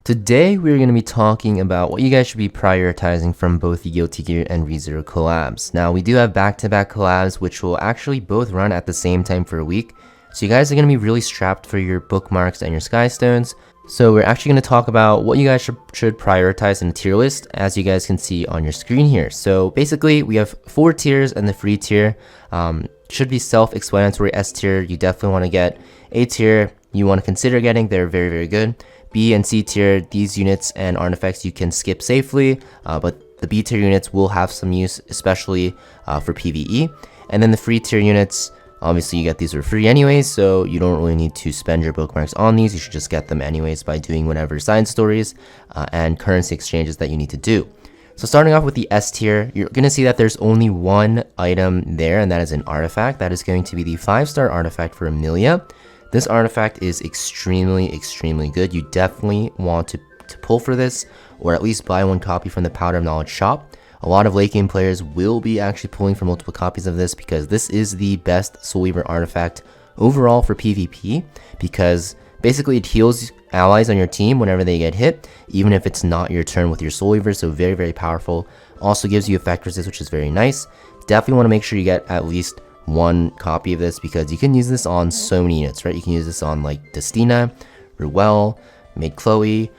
Today, we're going to be talking about what you guys should be prioritizing from both the Guilty Gear and REZERO collabs. Now, we do have back-to-back collabs, which will actually both run at the same time for a week. So you guys are going to be really strapped for your bookmarks and your skystones. So we're actually going to talk about what you guys should prioritize in a tier list, as you guys can see on your screen here. So basically, we have 4 tiers, and the free tier should be self-explanatory. S tier, you definitely want to get. A tier, you want to consider getting. They're very, very good. B and C tier, these units and artifacts you can skip safely, but the B tier units will have some use, especially for PvE. And then the free tier units, obviously you get these for free anyways, so you don't really need to spend your bookmarks on these. You should just get them anyways by doing whatever side stories and currency exchanges that you need to do. So starting off with the S tier, you're going to see that there's only one item there, and that is an artifact. That is going to be the 5-star artifact for Amelia. This artifact is extremely good. You definitely want to pull for this, or at least buy one copy from the Powder of Knowledge shop. A lot of late game players will be actually pulling for multiple copies of this because this is the best Soul Weaver artifact overall for PvP, because basically it heals allies on your team whenever they get hit, even if it's not your turn with your Soul Weaver, so very powerful. Also gives you effect resist, which is very nice. Definitely want to make sure you get at least one copy of this, because you can use this on so many units, right? You can use this on like Destina, Ruel, Maid Chloe,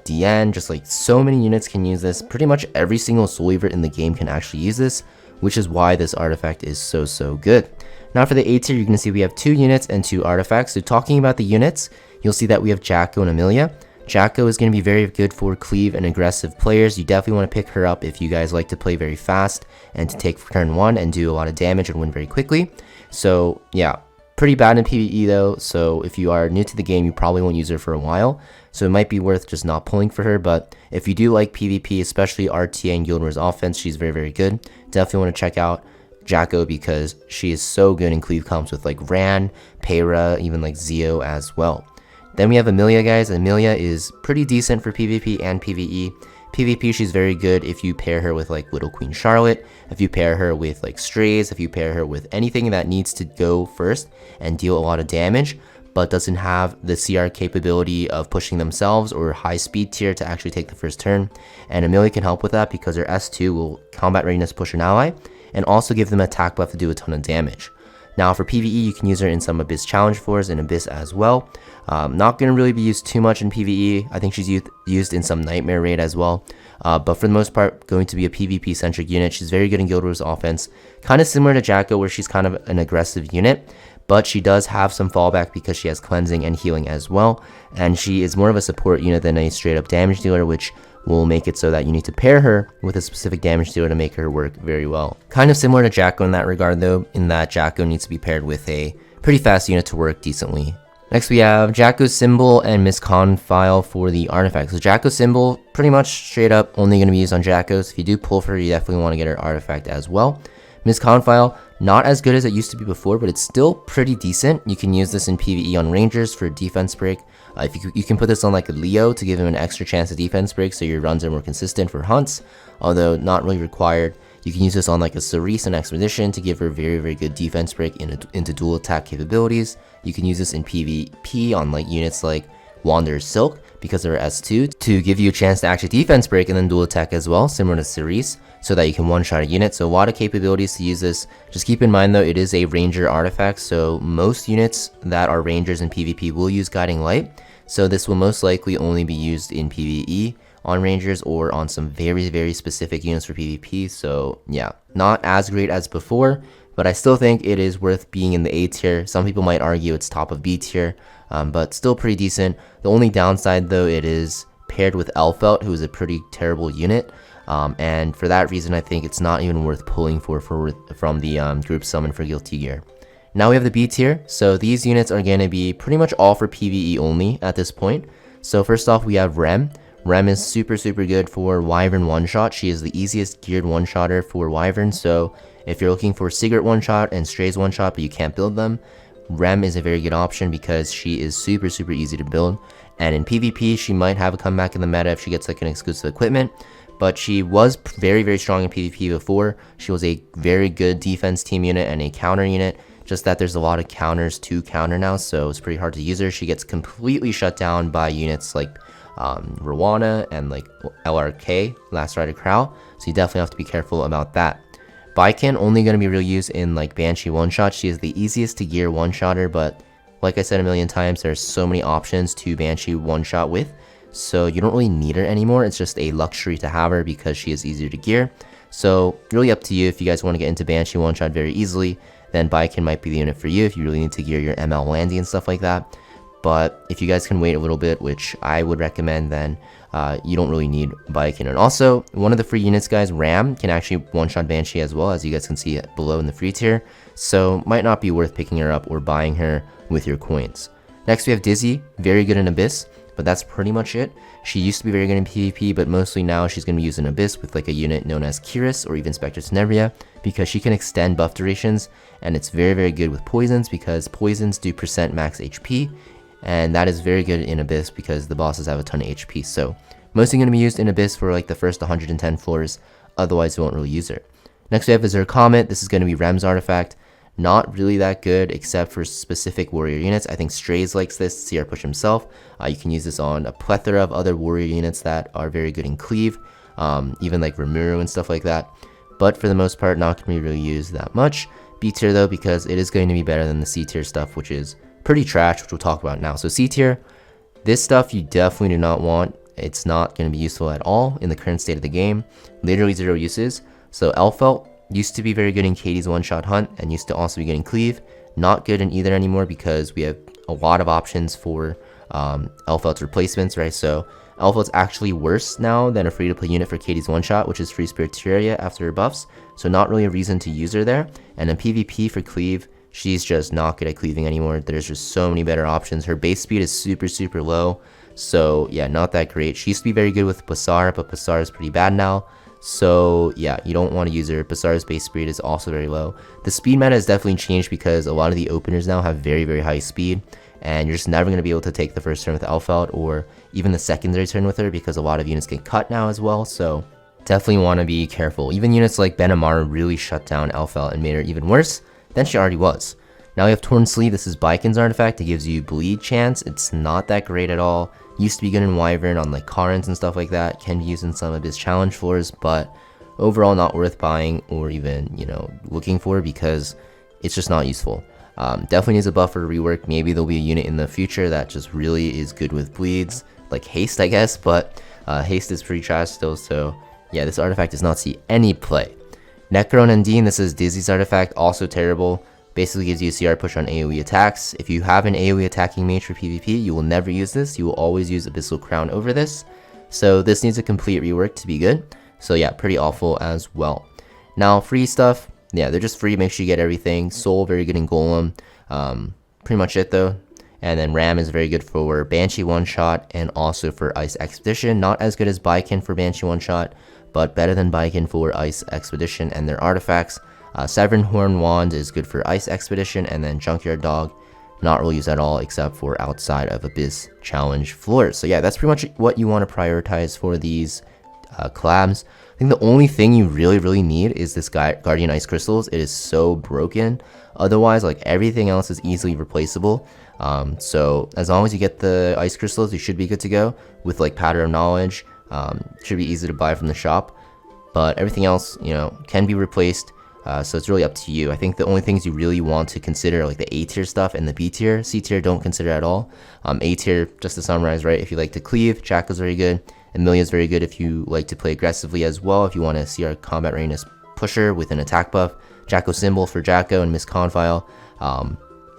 Diane, just like so many units can use this. Pretty much every single Soul Weaver in the game can actually use this, which is why this artifact is so good. Now for the A tier, you're going to see we have 2 units and 2 artifacts. So talking about the units, you'll see that we have Jacko and Amelia. Jacko is going to be very good for cleave and aggressive players. You definitely want to pick her up if you guys like to play very fast and to take turn 1 and do a lot of damage and win very quickly. So yeah, pretty bad in PvE though, so if you are new to the game, you probably won't use her for a while. So it might be worth just not pulling for her, but if you do like PvP, especially RTA and Guild Wars offense, she's very good. Definitely want to check out Jacko because she is so good in cleave comps with like Ran, Peyra, even like Zio as well. Then we have Amelia, guys. Amelia is pretty decent for PvP and PvE. PvP, she's very good if you pair her with like Little Queen Charlotte, if you pair her with like Strays, if you pair her with anything that needs to go first and deal a lot of damage, but doesn't have the CR capability of pushing themselves or high speed tier to actually take the first turn. And Amelia can help with that because her S2 will combat readiness push an ally and also give them attack buff to do a ton of damage. Now for PvE, you can use her in some Abyss Challenge Fours and Abyss as well. Not going to really be used too much in PvE. I think she's used in some Nightmare Raid as well. But for the most part, going to be a PvP-centric unit. She's very good in Guild Wars offense. Kind of similar to Jacko, where she's kind of an aggressive unit. But she does have some fallback because she has cleansing and healing as well. And she is more of a support unit than a straight-up damage dealer, which will make it so that you need to pair her with a specific damage dealer to make her work very well. Kind of similar to Jacko in that regard though, in that Jacko needs to be paired with a pretty fast unit to work decently. Next we have Jacko's Symbol and Miss Confile for the artifact. So Jacko's Symbol, pretty much straight up only going to be used on Jackos. If you do pull for her, you definitely want to get her artifact as well. Miss Confile, not as good as it used to be before, but it's still pretty decent. You can use this in PvE on Rangers for defense break. If you can put this on like a Leo to give him an extra chance of defense break so your runs are more consistent for hunts, although not really required. You can use this on like a Cerise and Expedition to give her very good defense break into dual attack capabilities. You can use this in PvP on like units like Wanderer's Silk because of her S2 to give you a chance to actually defense break and then dual attack as well, similar to Cerise, so that you can one-shot a unit. So a lot of capabilities to use this. Just keep in mind though, it is a Ranger artifact, so most units that are Rangers in PvP will use Guiding Light. So this will most likely only be used in PvE on Rangers or on some very specific units for PvP. So yeah, not as great as before, but I still think it is worth being in the A tier. Some people might argue it's top of B tier, but still pretty decent. The only downside though, it is paired with Elfelt, who is a pretty terrible unit. And for that reason, I think it's not even worth pulling for from the group summon for Guilty Gear. Now we have the B tier, so these units are going to be pretty much all for PvE only at this point. So first off, we have Rem. Rem is super good for Wyvern one-shot. She is the easiest geared one-shotter for Wyvern, so if you're looking for Sigurd one-shot and Strays one-shot but you can't build them, Rem is a very good option because she is super easy to build. And in PvP, she might have a comeback in the meta if she gets like an exclusive equipment. But she was very strong in PvP before. She was a very good defense team unit and a counter unit. Just that there's a lot of counters to counter now, so it's pretty hard to use her. She gets completely shut down by units like Rowana and like LRK, Last Rider Crow, so you definitely have to be careful about that. Baiken only going to be real use in like Banshee one-shot. She is the easiest to gear one-shotter, but like I said a million times, there's so many options to Banshee one-shot with, so you don't really need her anymore. It's just a luxury to have her because she is easier to gear. So really up to you. If you guys want to get into Banshee one-shot very easily, then Baiken might be the unit for you if you really need to gear your ML Landy and stuff like that. But if you guys can wait a little bit, which I would recommend, then you don't really need Baiken. And also, one of the free units, guys, Ram, can actually one-shot Banshee as well, as you guys can see below in the free tier. So might not be worth picking her up or buying her with your coins. Next, we have Dizzy, very good in Abyss, but that's pretty much it. She used to be very good in PvP, but mostly now she's going to be used in Abyss with like a unit known as Kiris or even Spectre Tenebria, because she can extend buff durations, and it's very, very good with poisons because poisons do percent max HP, and that is very good in Abyss because the bosses have a ton of HP. So mostly going to be used in Abyss for like the first 110 floors, otherwise you won't really use her. Next we have REZERO Comet. This is going to be Rem's artifact. Not really that good except for specific warrior units. I think Strays likes this, CR Push himself. You can use this on a plethora of other warrior units that are very good in cleave, even like Ramiro and stuff like that. But for the most part, not going to be really used that much. B tier though, because it is going to be better than the C tier stuff, which is pretty trash, which we'll talk about now. So C tier, this stuff you definitely do not want. It's not going to be useful at all in the current state of the game. Literally zero uses. So Elfelt used to be very good in Katie's one-shot hunt and used to also be good in cleave. Not good in either anymore because we have a lot of options for Elfelt's replacements, right? So Elfelt's actually worse now than a free-to-play unit for Katie's one-shot, which is Free Spirit Terraria after her buffs. So not really a reason to use her there. And in PvP for cleave, she's just not good at cleaving anymore. There's just so many better options. Her base speed is super, super low. So yeah, not that great. She used to be very good with Basar, but Basar is pretty bad now. So yeah, you don't want to use her. Basar's base speed is also very low. The speed meta has definitely changed because a lot of the openers now have very, very high speed, and you're just never going to be able to take the first turn with Elfelt or even the secondary turn with her because a lot of units get cut now as well. So definitely want to be careful. Even units like Benamaru really shut down Elfelt and made her even worse than she already was. Now we have Torn Sleeve. This is Baiken's artifact. It gives you bleed chance. It's not that great at all. Used to be good in Wyvern on like Karens and stuff like that. Can be used in some of his challenge floors, but overall not worth buying or even, you know, looking for because it's just not useful. Definitely needs a buff or rework. Maybe there'll be a unit in the future that just really is good with bleeds, like Haste, I guess, but Haste is pretty trash still, so yeah, this artifact does not see any play. Necro Nandine, this is Dizzy's artifact, also terrible. Basically gives you a CR push on AoE attacks. If you have an AoE attacking mage for PvP, you will never use this. You will always use Abyssal Crown over this. So this needs a complete rework to be good. So yeah, pretty awful as well. Now free stuff, yeah, they're just free. Make sure you get everything. Soul, very good in Golem. Pretty much it though. And then Ram is very good for Banshee one-shot and also for Ice Expedition. Not as good as Baiken for Banshee one-shot, but better than Baiken for Ice Expedition and their artifacts. Severn Horn Wand is good for Ice Expedition, and then Junkyard Dog, not really used at all except for outside of Abyss challenge floors. So yeah, that's pretty much what you want to prioritize for these collabs. I think the only thing you really need is this Guardian Ice Crystals. It is so broken. Otherwise, like everything else is easily replaceable. So as long as you get the Ice Crystals, you should be good to go with like Pattern of Knowledge. Should be easy to buy from the shop, but everything else, you know, can be replaced. So it's really up to you. I think the only things you really want to consider are like the A tier stuff and the B tier. C tier don't consider at all. A tier, just to summarize, right? If you like to cleave, Jacko's very good. Emilia is very good if you like to play aggressively as well. If you want to see our combat readiness pusher with an attack buff, Jacko Symbol for Jacko and Miss Confile.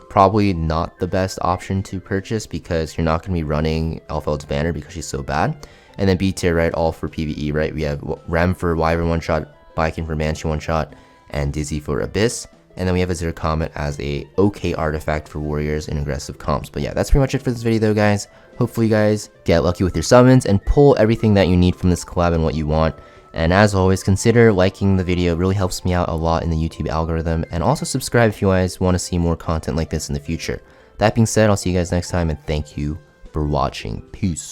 Probably not the best option to purchase because you're not going to be running Elfeld's Banner because she's so bad. And then B tier, right? All for PvE, right? We have Rem for Wyvern one shot, Baiken for Banshee one shot, and Dizzy for Abyss. And then we have a REZERO Comet as a okay artifact for warriors in aggressive comps. But yeah, that's pretty much it for this video though, guys. Hopefully you guys get lucky with your summons and pull everything that you need from this collab and what you want. And as always, consider liking the video. It really helps me out a lot in the YouTube algorithm. And also subscribe if you guys want to see more content like this in the future. That being said, I'll see you guys next time, and thank you for watching. Peace.